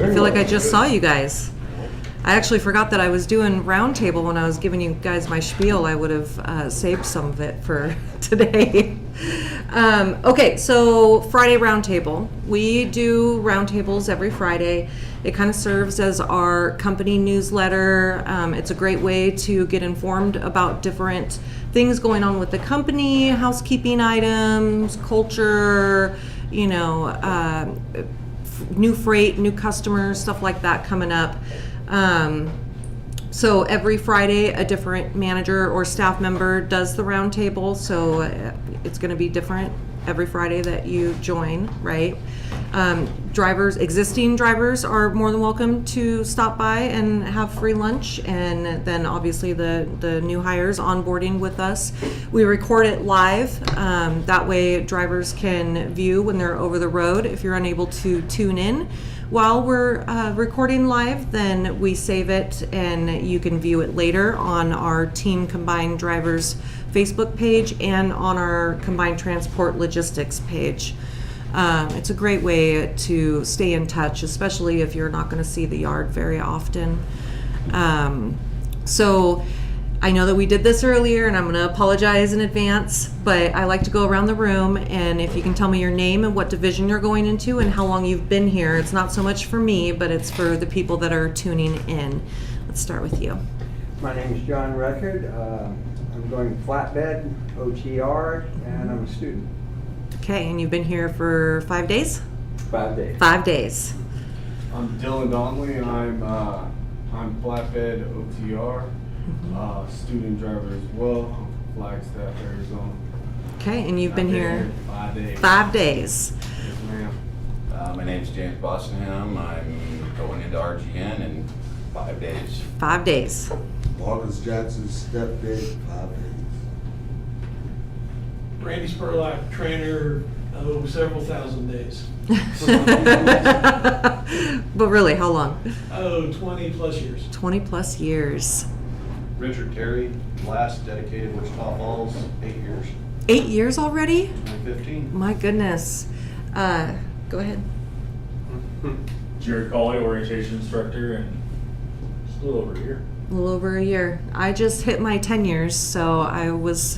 I feel like I just saw you guys. I actually forgot that I was doing roundtable when I was giving you guys my spiel. I would have saved some of it for today. Okay, so Friday roundtable. We do roundtables every Friday. It kind of serves as our company newsletter. It's a great way to get informed about different things going on with the company, housekeeping items, culture, new freight, new customers, stuff like that coming up. So every Friday, a different manager or staff member does the roundtable. So it's going to be different every Friday that you join, right? Existing drivers are more than welcome to stop by and have free lunch. And then obviously the new hires onboarding with us. We record it live. That way drivers can view when they're over the road. If you're unable to tune in while we're recording live, then we save it and you can view it later on our Team Combined Drivers Facebook page and on our Combined Transport Logistics page. It's a great way to stay in touch, especially if you're not going to see the yard very often. So I know that we did this earlier, and I'm going to apologize in advance, but I like to go around the room, and if you can tell me your name and what division you're going into and how long you've been here. It's not so much for me, but it's for the people that are tuning in. Let's start with you. My name is John Record. I'm going flatbed, OTR, and I'm a student. Okay, and you've been here for 5 days? 5 days. 5 days. I'm Dylan Donnelly, and I'm flatbed OTR, student driver as well, Flagstaff, Arizona. Okay, and you've been here 5 days. 5 days. Yes, ma'am. My name's James Bossingham. I'm going into RGN in 5 days. 5 days. Marcus Jackson, step big, 5 days. Randy Spurlock, trainer, several thousand days. But really, how long? 20 plus years. 20 plus years. Richard Terry, last dedicated Wichita Falls, 8 years. 8 years already? 2015. My goodness. Go ahead. Jared Cawley, orientation instructor, and just a little over a year. A little over a year. I just hit my 10 years, so I was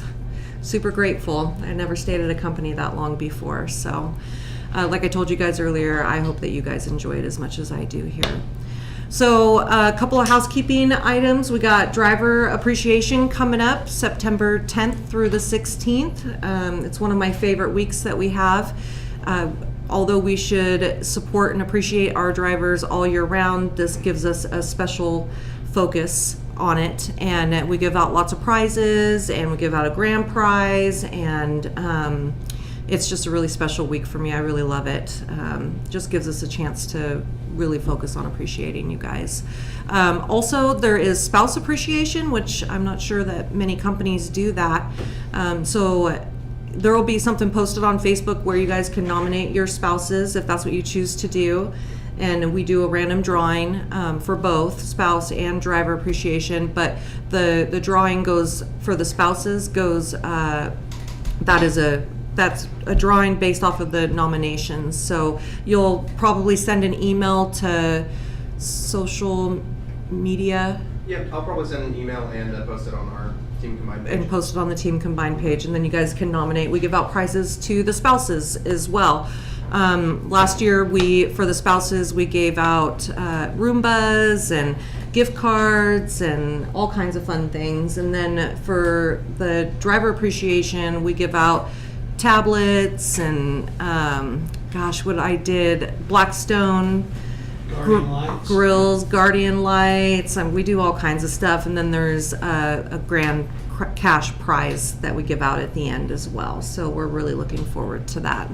super grateful. I never stayed at a company that long before. So like I told you guys earlier, I hope that you guys enjoy it as much as I do here. So a couple of housekeeping items. We got driver appreciation coming up September 10th through the 16th. It's one of my favorite weeks that we have. Although we should support and appreciate our drivers all year round, this gives us a special focus on it, and we give out lots of prizes, and we give out a grand prize, and it's just a really special week for me. I really love it. Just gives us a chance to really focus on appreciating you guys. Also, there is spouse appreciation, which I'm not sure that many companies do that. So there will be something posted on Facebook where you guys can nominate your spouses if that's what you choose to do. And we do a random drawing for both spouse and driver appreciation. But the drawing goes for the spouses goes that's a drawing based off of the nominations. So you'll probably send an email to social media. Yeah, I'll probably send an email and post it on our Team Combined page. And post it on the Team Combined page, and then you guys can nominate. We give out prizes to the spouses as well. Last year, for the spouses, we gave out Roombas and gift cards and all kinds of fun things. And then for the driver appreciation, we give out tablets and what I did, Blackstone Guardian lights. grills, Guardian lights, and we do all kinds of stuff. And then there's a grand cash prize that we give out at the end as well. So we're really looking forward to that.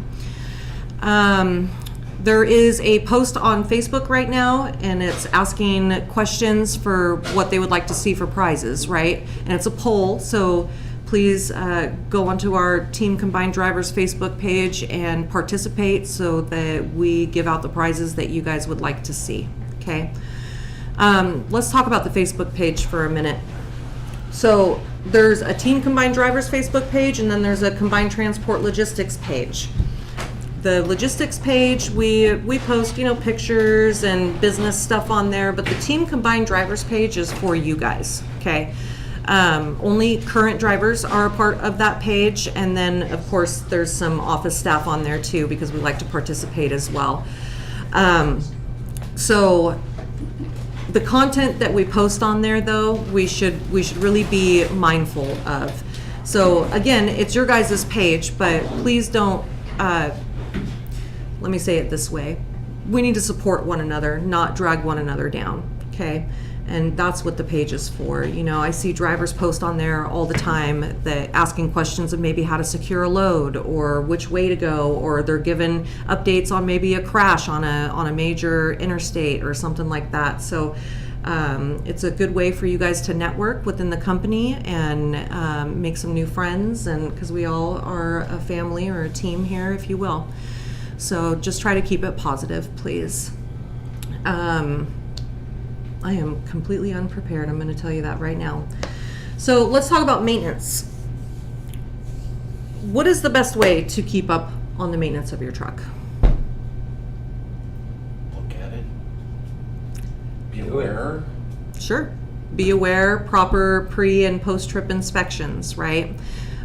There is a post on Facebook right now, and it's asking questions for what they would like to see for prizes, right? And it's a poll, so please go onto our Team Combined Drivers Facebook page and participate so that we give out the prizes that you guys would like to see, okay? Let's talk about the Facebook page for a minute. So there's a Team Combined Drivers Facebook page, and then there's a Combined Transport Logistics page. the logistics page, we post, pictures and business stuff on there, but the team combined drivers page is for you guys, okay? Only current drivers are a part of that page, and then of course there's some office staff on there too, because we like to participate as well. So the content that we post on there, though, we should really be mindful of. So again, it's your guys' page, but please don't, let me say it this way. We need to support one another, not drag one another down, okay? And that's what the page is for. I see drivers post on there all the time that asking questions of maybe how to secure a load or which way to go, or they're given updates on maybe a crash on a major interstate or something like that. So it's a good way for you guys to network within the company and make some new friends, and because we all are a family or a team here, if you will. So just try to keep it positive, please. I am completely unprepared. I'm going to tell you that right now. So let's talk about maintenance. What is the best way to keep up on the maintenance of your truck? Look at it. Be aware. Sure. Be aware, proper pre and post trip inspections, right?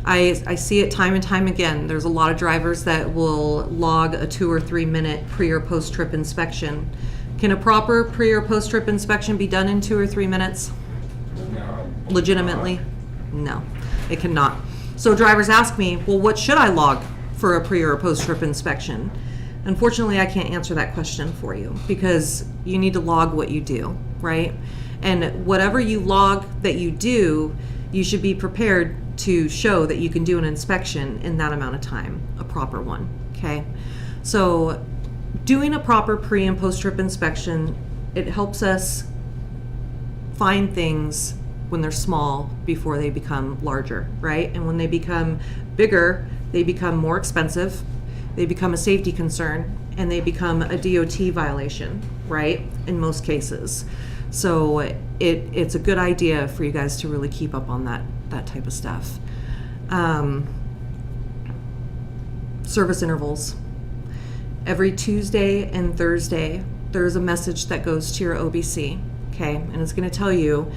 I see it time and time again. There's a lot of drivers that will log a 2 or 3 minute pre or post trip inspection. Can a proper pre or post trip inspection be done in 2 or 3 minutes? No. Legitimately? No, it cannot. So drivers ask me, well, what should I log for a pre or post trip inspection? Unfortunately, I can't answer that question for you, because you need to log what you do, right? And whatever you log that you do, you should be prepared to show that you can do an inspection in that amount of time, a proper one, okay? So doing a proper pre and post trip inspection, it helps us find things when they're small before they become larger, right? And when they become bigger, they become more expensive, they become a safety concern, and they become a DOT violation, right? In most cases. So it's a good idea for you guys to really keep up on that type of stuff. Service intervals. Every Tuesday and Thursday, there's a message that goes to your OBC, okay? And it's going to tell you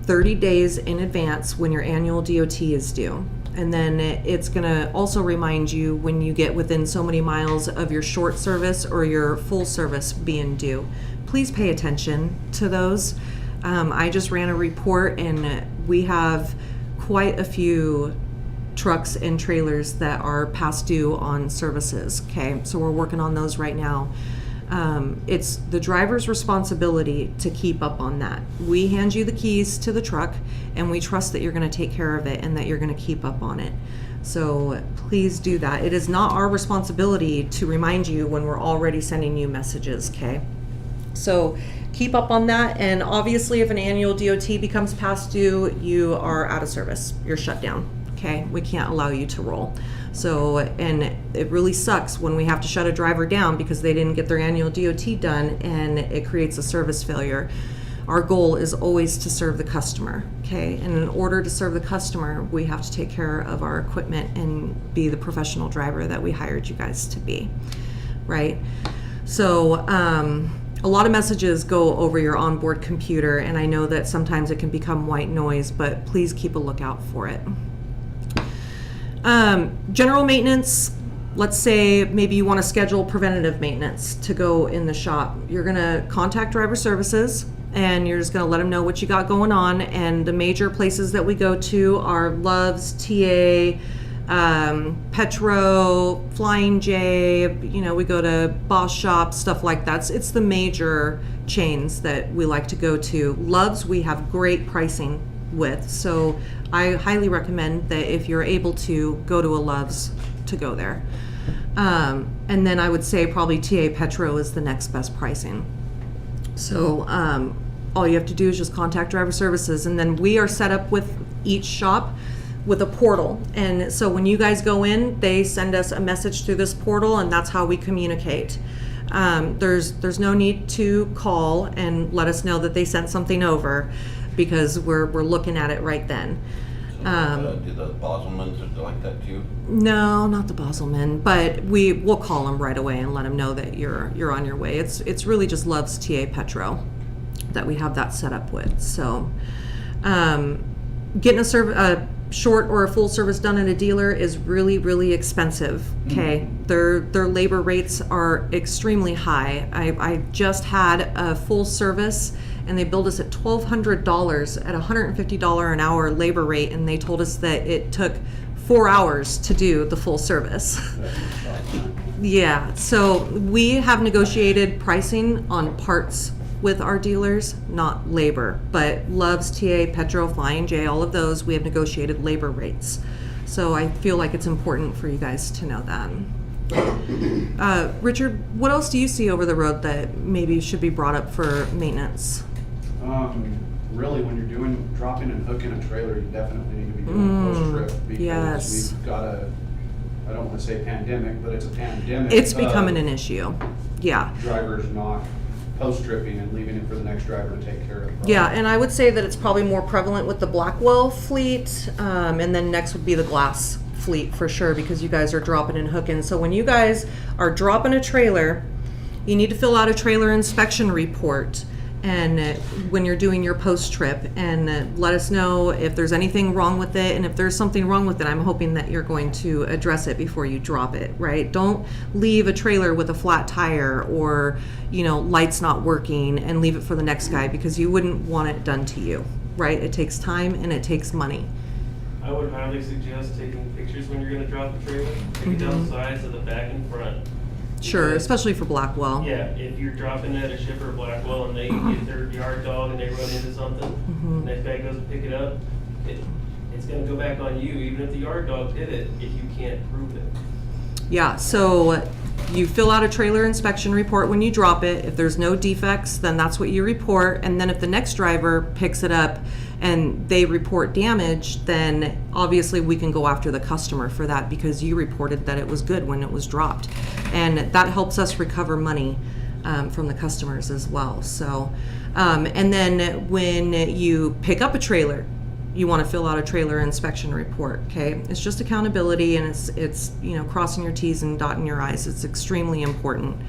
30 days in advance when your annual DOT is due. And then it's going to also remind you when you get within so many miles of your short service or your full service being due. Please pay attention to those. I just ran a report, and we have quite a few trucks and trailers that are past due on services, okay? So we're working on those right now. It's the driver's responsibility to keep up on that. We hand you the keys to the truck, and we trust that you're going to take care of it and that you're going to keep up on it. So please do that. It is not our responsibility to remind you when we're already sending you messages, okay? So keep up on that, and obviously if an annual DOT becomes past due, you are out of service. You're shut down. Okay, we can't allow you to roll. So, and it really sucks when we have to shut a driver down because they didn't get their annual DOT done, and it creates a service failure. Our goal is always to serve the customer, okay? And in order to serve the customer, we have to take care of our equipment and be the professional driver that we hired you guys to be, right? So, a lot of messages go over your onboard computer, and I know that sometimes it can become white noise, but please keep a lookout for it. General maintenance, let's say maybe you want to schedule preventative maintenance to go in the shop. You're going to contact driver services, and you're just going to let them know what you got going on. And the major places that we go to are Love's, TA, Petro, Flying J, we go to Boss Shop, stuff like that. It's the major chains that we like to go to. Love's, we have great pricing with, so I highly recommend that if you're able to go to a Love's, to go there. And then I would say probably TA Petro is the next best pricing. So all you have to do is just contact driver services, and then we are set up with each shop with a portal. And so when you guys go in, they send us a message through this portal, and that's how we communicate. There's no need to call and let us know that they sent something over, because we're looking at it right then. Do the Bosselmans are like that too? No, not the Baselman, but we'll call them right away and let them know that you're on your way. It's really just Love's TA Petro that we have that set up with. So, getting a short or a full service done at a dealer is really, really expensive. Okay, their labor rates are extremely high. I just had a full service, and they billed us at $1,200 at $150 an hour labor rate, and they told us that it took 4 hours to do the full service. Yeah, so we have negotiated pricing on parts with our dealers, not labor, but Love's, TA, Petro, Flying J, all of those, we have negotiated labor rates. So I feel like it's important for you guys to know that. Richard, what else do you see over the road that maybe should be brought up for maintenance? Really, when you're dropping and hooking a trailer, you definitely need to be doing a post-trip, because yes. we've got I don't want to say pandemic, but it's a pandemic. It's becoming an issue. Yeah. Drivers not post-tripping and leaving it for the next driver to take care of. Yeah, and I would say that it's probably more prevalent with the Blackwell fleet, and then next would be the Glass fleet for sure, because you guys are dropping and hooking. So when you guys are dropping a trailer, you need to fill out a trailer inspection report, and when you're doing your post trip, and let us know if there's anything wrong with it. And if there's something wrong with it, I'm hoping that you're going to address it before you drop it, right? Don't leave a trailer with a flat tire or lights not working and leave it for the next guy, because you wouldn't want it done to you, right? It takes time and it takes money. I would highly suggest taking pictures when you're going to drop the trailer. Take it down the sides of the back and front. Sure, Because, especially for Blackwell. yeah, if you're dropping at a shipper Blackwell and they get their yard dog and they run into something, next guy goes to pick it up, it's going to go back on you, even if the yard dog did it, if you can't prove it. Yeah, so you fill out a trailer inspection report when you drop it. If there's no defects, then that's what you report. And then if the next driver picks it up and they report damage, then obviously we can go after the customer for that, because you reported that it was good when it was dropped. And that helps us recover money from the customers as well. So, and then when you pick up a trailer, you want to fill out a trailer inspection report. Okay, it's just accountability, and it's crossing your T's and dotting your I's. It's extremely important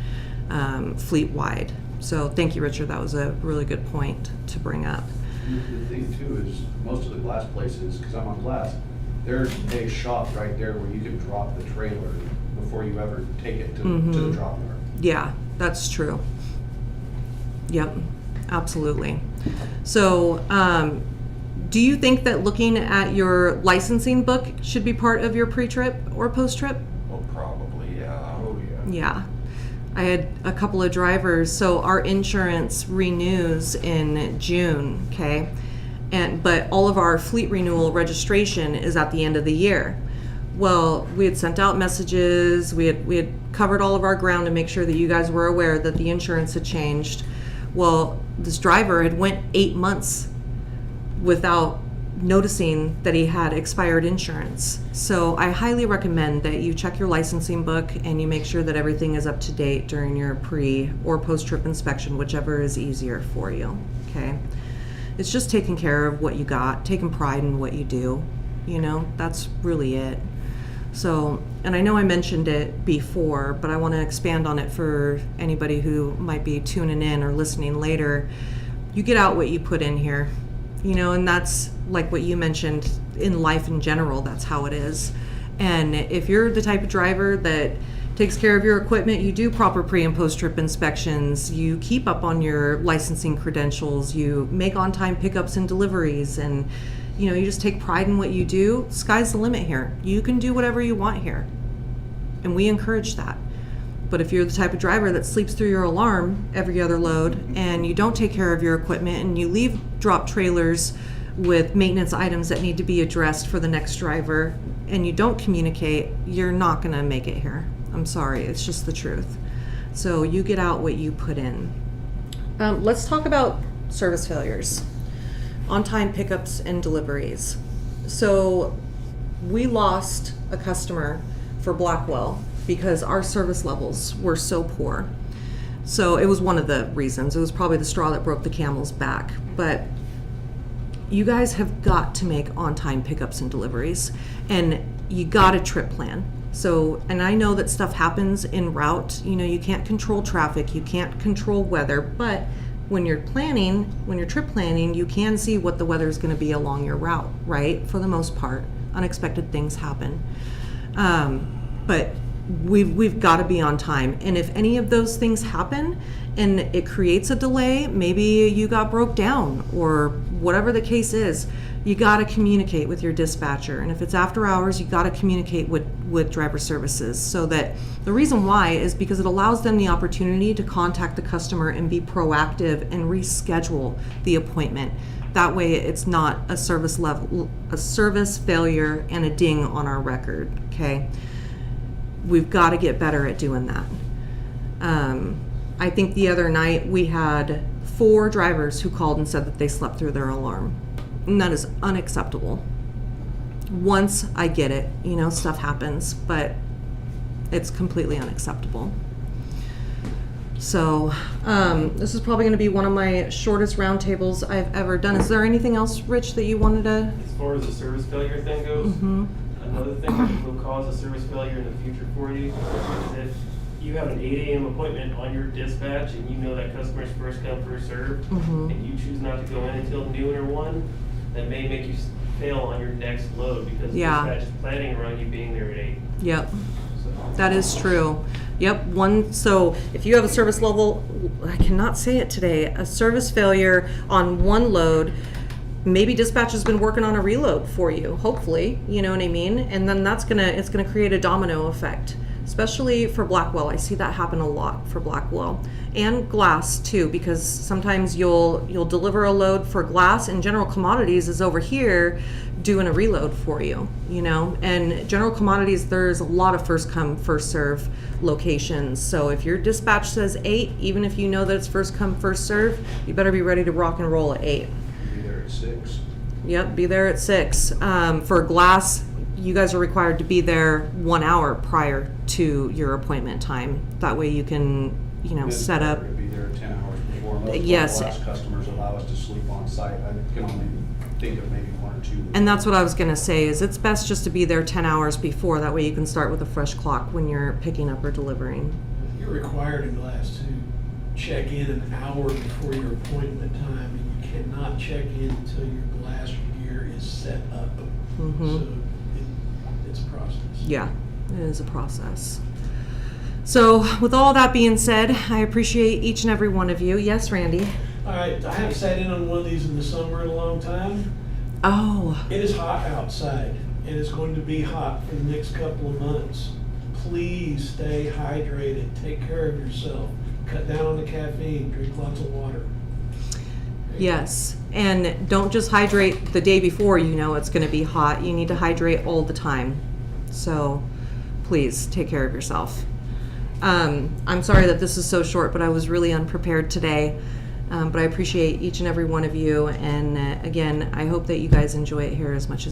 fleet wide. So thank you, Richard. That was a really good point to bring up. The thing too is most of the Glass places, because I'm on Glass, there's a shop right there where you can drop the trailer before you ever take it to the drop yard. Yeah, that's true. Yep, absolutely. So, do you think that looking at your licensing book should be part of your pre-trip or post-trip? Well, probably, yeah. Oh, yeah. Yeah. I had a couple of drivers, so our insurance renews in June, okay? But all of our fleet renewal registration is at the end of the year. Well, we had sent out messages, we had covered all of our ground to make sure that you guys were aware that the insurance had changed. Well, this driver had went 8 months without noticing that he had expired insurance. So I highly recommend that you check your licensing book and you make sure that everything is up to date during your pre or post-trip inspection, whichever is easier for you, okay? It's just taking care of what you got, taking pride in what you do, that's really it. So, and I know I mentioned it before, but I want to expand on it for anybody who might be tuning in or listening later. You get out what you put in here. And that's like what you mentioned in life in general, that's how it is. And if you're the type of driver that takes care of your equipment, you do proper pre and post trip inspections, you keep up on your licensing credentials, you make on-time pickups and deliveries, and you just take pride in what you do, sky's the limit here. You can do whatever you want here. And we encourage that. But if you're the type of driver that sleeps through your alarm every other load, and you don't take care of your equipment, and you leave drop trailers with maintenance items that need to be addressed for the next driver, and you don't communicate, you're not going to make it here. I'm sorry, it's just the truth. So you get out what you put in. Let's talk about service failures, on-time pickups and deliveries. So we lost a customer for Blackwell because our service levels were so poor. So it was one of the reasons. It was probably the straw that broke the camel's back. But you guys have got to make on-time pickups and deliveries, and you got a trip plan. So, and I know that stuff happens en route. You know, you can't control traffic, you can't control weather, but when you're trip planning, you can see what the weather is going to be along your route, right? For the most part, unexpected things happen. But we've got to be on time. And if any of those things happen and it creates a delay, maybe you got broke down or whatever the case is, you got to communicate with your dispatcher. And if it's after hours, you got to communicate with driver services. So that the reason why is because it allows them the opportunity to contact the customer and be proactive and reschedule the appointment. That way it's not a service failure and a ding on our record, okay? We've got to get better at doing that. I think the other night we had 4 drivers who called and said that they slept through their alarm. And that is unacceptable. Once I get it, you know, stuff happens, but it's completely unacceptable. So this is probably going to be one of my shortest roundtables I've ever done. Is there anything else, Rich, that you wanted to? As far as the service failure thing goes, another thing that will cause a service failure in the future for you is if you have an 8 a.m. appointment on your dispatch and you know that customer's first come, first serve, and you choose not to go in until noon or 1, that may make you fail on your next load because dispatch is planning around you being there at 8. Yep. That is true. Yep. So if you have a service level, I cannot say it today, a service failure on one load, maybe dispatch has been working on a reload for you, hopefully, you know what I mean? And then it's gonna create a domino effect, especially for Blackwell. I see that happen a lot for Blackwell and glass too, because sometimes you'll deliver a load for glass and General Commodities is over here doing a reload for you, you know? And General Commodities, there's a lot of first come, first serve locations. So if your dispatch says 8, even if you know that it's first come, first serve, you better be ready to rock and roll at 8. Be there at 6. Yep, be there at 6. For glass, you guys are required to be there 1 hour prior to your appointment time. That way you can, you know, set up. To be there 10 hours before. Most Yes. of our glass customers allow us to sleep on site. I can only think of maybe 1 or 2. And that's what I was gonna say, is it's best just to be there 10 hours before. That way you can start with a fresh clock when you're picking up or delivering. You're required in glass to check in an hour before your appointment time, and you cannot check in until your glass gear is set up. So it's a process. Yeah, it is a process. So with all that being said, I appreciate each and every one of you. Yes, Randy? All right, I haven't sat in on one of these in the summer in a long time. Oh, It is hot outside, and it's going to be hot for the next couple of months. Please stay hydrated, take care of yourself, cut down on the caffeine, drink lots of water. yes. And don't just hydrate the day before you know it's going to be hot. You need to hydrate all the time. So please take care of yourself. I'm sorry that this is so short, but I was really unprepared today. But I appreciate each and every one of you. And again, I hope that you guys enjoy it here as much as